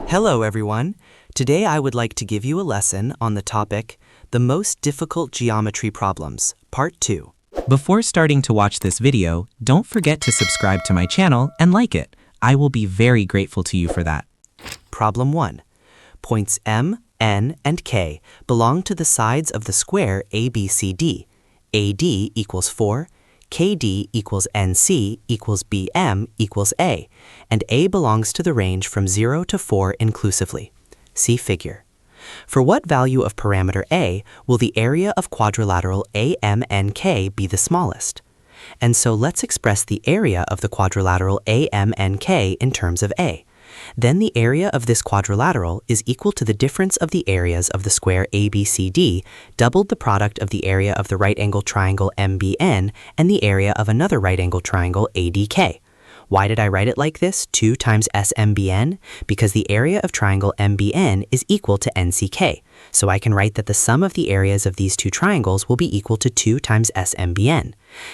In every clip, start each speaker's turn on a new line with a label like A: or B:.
A: Hello everyone! Today I would like to give you a lesson on the topic, The Most Difficult Geometry Problems, Part 2.
B: Before starting to watch this video, don't forget to subscribe to my channel and like it. I will be very grateful to you for that.
A: Problem 1. Points M, N, and K belong to the sides of the square ABCD. AD equals 4, KD equals NC equals BM equals A, and A belongs to the range from 0 to 4 inclusively. See figure. For what value of parameter A will the area of quadrilateral AMNK be the smallest? And so let's express the area of the quadrilateral AMNK in terms of A. Then the area of this quadrilateral is equal to the difference of the areas of the square ABCD doubled the product of the area of the right-angled triangle MBN and the area of another right-angled triangle ADK. Why did I write it like this, 2 times SMBN? Because the area of triangle MBN is equal to NCK. So I can write that the sum of the areas of these two triangles will be equal to 2 times SMBN.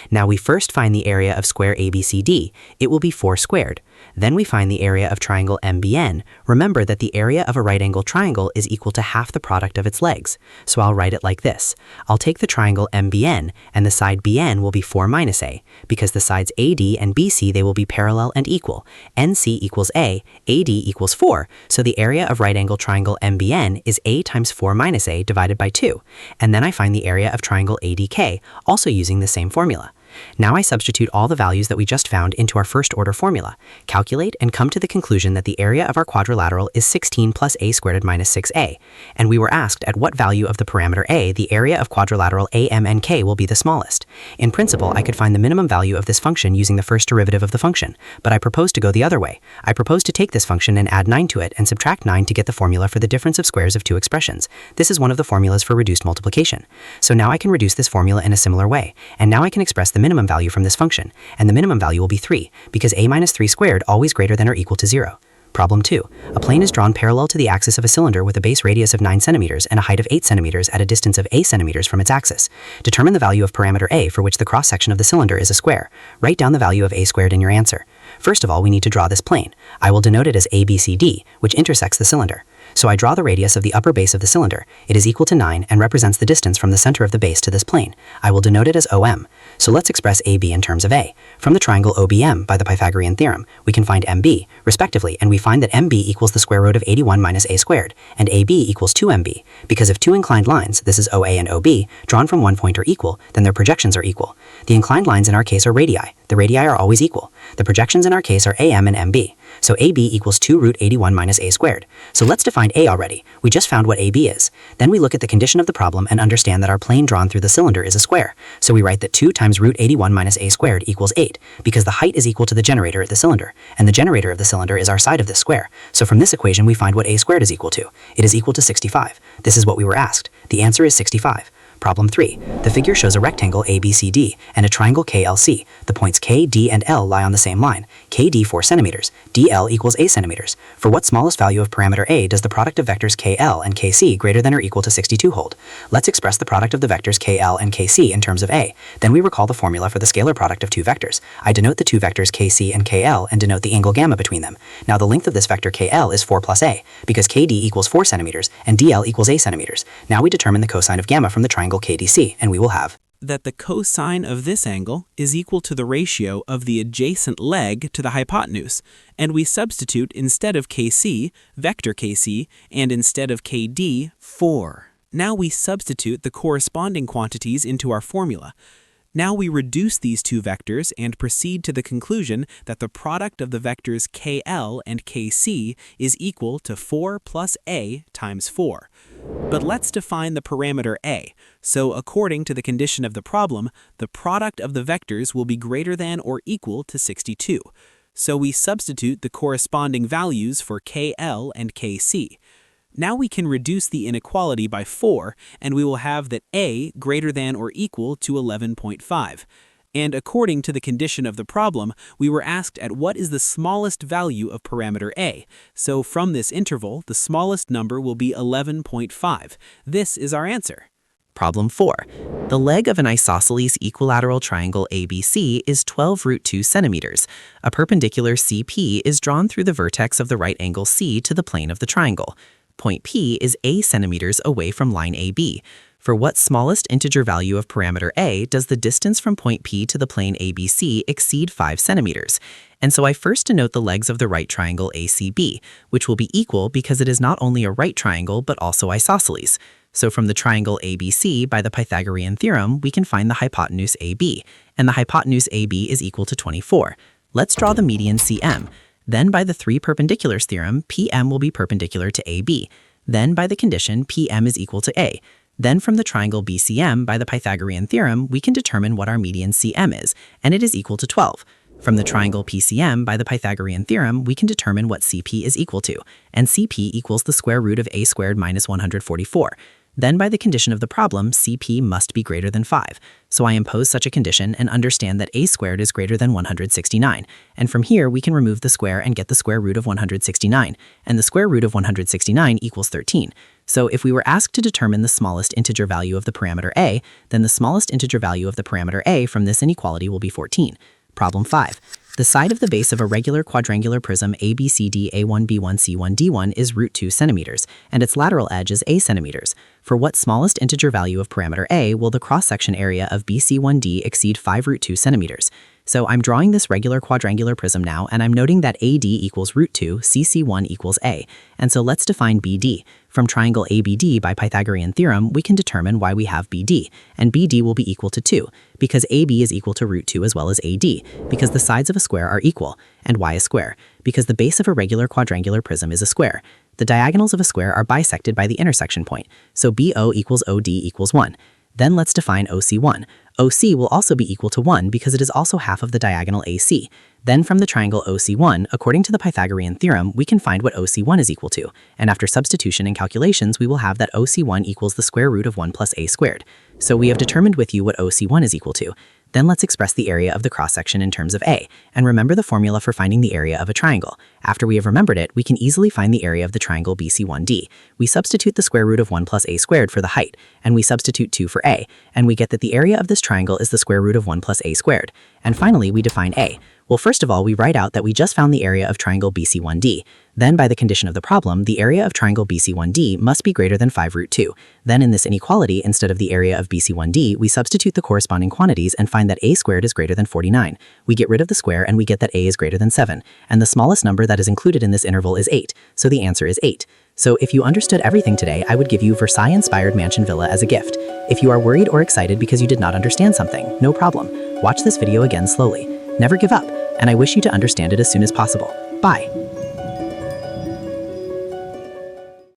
A: Now we first find the area of square ABCD. It will be 4 squared. Then we find the area of triangle MBN. Remember that the area of a right-angled triangle is equal to half the product of its legs. So I'll write it like this. I'll take the triangle MBN, and the side BN will be 4 minus A. Because the sides AD and BC, they will be parallel and equal. NC equals A, AD equals 4. So the area of right-angled triangle MBN is A times 4 minus A divided by 2. And then I find the area of triangle ADK, also using the same formula. Now I substitute all the values that we just found into our first-order formula, calculate, and come to the conclusion that the area of our quadrilateral is 16 plus A squared minus 6A. And we were asked at what value of the parameter A the area of quadrilateral AMNK will be the smallest. In principle, I could find the minimum value of this function using the first derivative of the function, but I propose to go the other way. I propose to take this function and add 9 to it and subtract 9 to get the formula for the difference of squares of two expressions. This is one of the formulas for reduced multiplication. So now I can reduce this formula in a similar way, and now I can express the minimum value from this function, and the minimum value will be 3, because a minus 3 squared always greater than or equal to 0. Problem 2. A plane is drawn parallel to the axis of a cylinder with a base radius of 9 centimeters and a height of 8 centimeters at a distance of A centimeters from its axis. Determine the value of parameter A for which the cross-section of the cylinder is a square. Write down the value of A squared in your answer. First of all, we need to draw this plane. I will denote it as ABCD, which intersects the cylinder. So I draw the radius of the upper base of the cylinder. It is equal to 9 and represents the distance from the center of the base to this plane. I will denote it as OM. So let's express AB in terms of A. From the triangle OBM by the Pythagorean theorem, we can find MB, respectively, and we find that MB equals the square root of 81 minus A squared, and AB equals 2MB. Because if two inclined lines, this is OA and OB, drawn from one point are equal, then their projections are equal. The inclined lines in our case are radii. The radii are always equal. The projections in our case are AM and MB. So AB equals 2 root 81 minus A squared. So let's define A already. We just found what AB is. Then we look at the condition of the problem and understand that our plane drawn through the cylinder is a square. So we write that 2 times root 81 minus A squared equals 8, because the height is equal to the generator at the cylinder, and the generator of the cylinder is our side of this square. So from this equation we find what A squared is equal to. It is equal to 65. This is what we were asked. The answer is 65. Problem 3. The figure shows a rectangle ABCD and a triangle KLC. The points K, D, and L lie on the same line. KD 4 centimeters. DL equals A centimeters. For what smallest value of parameter A does the product of vectors KL and KC greater than or equal to 62 hold? Let's express the product of the vectors KL and KC in terms of A. Then we recall the formula for the scalar product of two vectors. I denote the two vectors KC and KL and denote the angle gamma between them. Now the length of this vector KL is 4 plus A, because KD equals 4 centimeters and DL equals A centimeters. Now we determine the cosine of gamma from the triangle KDC, and we will have
B: that the cosine of this angle is equal to the ratio of the adjacent leg to the hypotenuse, and we substitute instead of KC, vector KC, and instead of KD, 4. Now we substitute the corresponding quantities into our formula. Now we reduce these two vectors and proceed to the conclusion that the product of the vectors KL and KC is equal to 4 plus A times 4. But let's define the parameter A. So according to the condition of the problem, the product of the vectors will be greater than or equal to 62. So we substitute the corresponding values for KL and KC. Now we can reduce the inequality by 4, and we will have that A greater than or equal to 11.5. And according to the condition of the problem, we were asked at what is the smallest value of parameter a. So from this interval, the smallest number will be 11.5. This is our answer.
A: Problem 4. The leg of an isosceles equilateral triangle ABC is 12 root 2 centimeters. A perpendicular CP is drawn through the vertex of the right angle C to the plane of the triangle. Point P is a centimeters away from line AB. For what smallest integer value of parameter a does the distance from point P to the plane ABC exceed 5 centimeters? And so I first denote the legs of the right triangle ACB, which will be equal because it is not only a right triangle but also isosceles. So from the triangle ABC by the Pythagorean theorem, we can find the hypotenuse AB, and the hypotenuse AB is equal to 24. Let's draw the median CM. Then by the three perpendiculars theorem, PM will be perpendicular to AB. Then by the condition, PM is equal to A. Then from the triangle BCM by the Pythagorean theorem, we can determine what our median CM is, and it is equal to 12. From the triangle PCM by the Pythagorean theorem, we can determine what CP is equal to, and CP equals the square root of a squared minus 144. Then by the condition of the problem, CP must be greater than 5. So I impose such a condition and understand that a squared is greater than 169. And from here, we can remove the square and get the square root of 169. And the square root of 169 equals 13. So if we were asked to determine the smallest integer value of the parameter a, then the smallest integer value of the parameter a from this inequality will be 14. Problem 5. The side of the base of a regular quadrangular prism ABCD A1 B1 C1 D1 is root 2 centimeters, and its lateral edge is a centimeters. For what smallest integer value of parameter a will the cross-section area of BC1D exceed 5 root 2 centimeters? So I'm drawing this regular quadrangular prism now, and I'm noting that AD equals root 2, CC1 equals A. And so let's define BD. From triangle ABD by Pythagorean theorem, we can determine why we have BD, and BD will be equal to 2, because AB is equal to root 2 as well as AD, because the sides of a square are equal, and why a square? Because the base of a regular quadrangular prism is a square. The diagonals of a square are bisected by the intersection point, so BO equals OD equals 1. Then let's define OC1. OC will also be equal to 1 because it is also half of the diagonal AC. Then from the triangle OC1, according to the Pythagorean theorem, we can find what OC1 is equal to. And after substitution and calculations, we will have that OC1 equals the square root of 1 plus a squared. So we have determined with you what OC1 is equal to. Then let's express the area of the cross-section in terms of a, and remember the formula for finding the area of a triangle. After we have remembered it, we can easily find the area of the triangle BC1D. We substitute the square root of 1 plus a squared for the height, and we substitute 2 for a, and we get that the area of this triangle is the square root of 1 plus a squared. And finally, we define a. Well, first of all, we write out that we just found the area of triangle BC1D. Then, by the condition of the problem, the area of triangle BC1D must be greater than 5 root 2. Then in this inequality, instead of the area of BC1D, we substitute the corresponding quantities and find that a squared is greater than 49. We get rid of the square and we get that a is greater than 7. And the smallest number that is included in this interval is 8. So the answer is 8. So if you understood everything today, I would give you Versailles-inspired mansion villa as a gift. If you are worried or excited because you did not understand something, no problem. Watch this video again slowly. Never give up, and I wish you to understand it as soon as possible. Bye.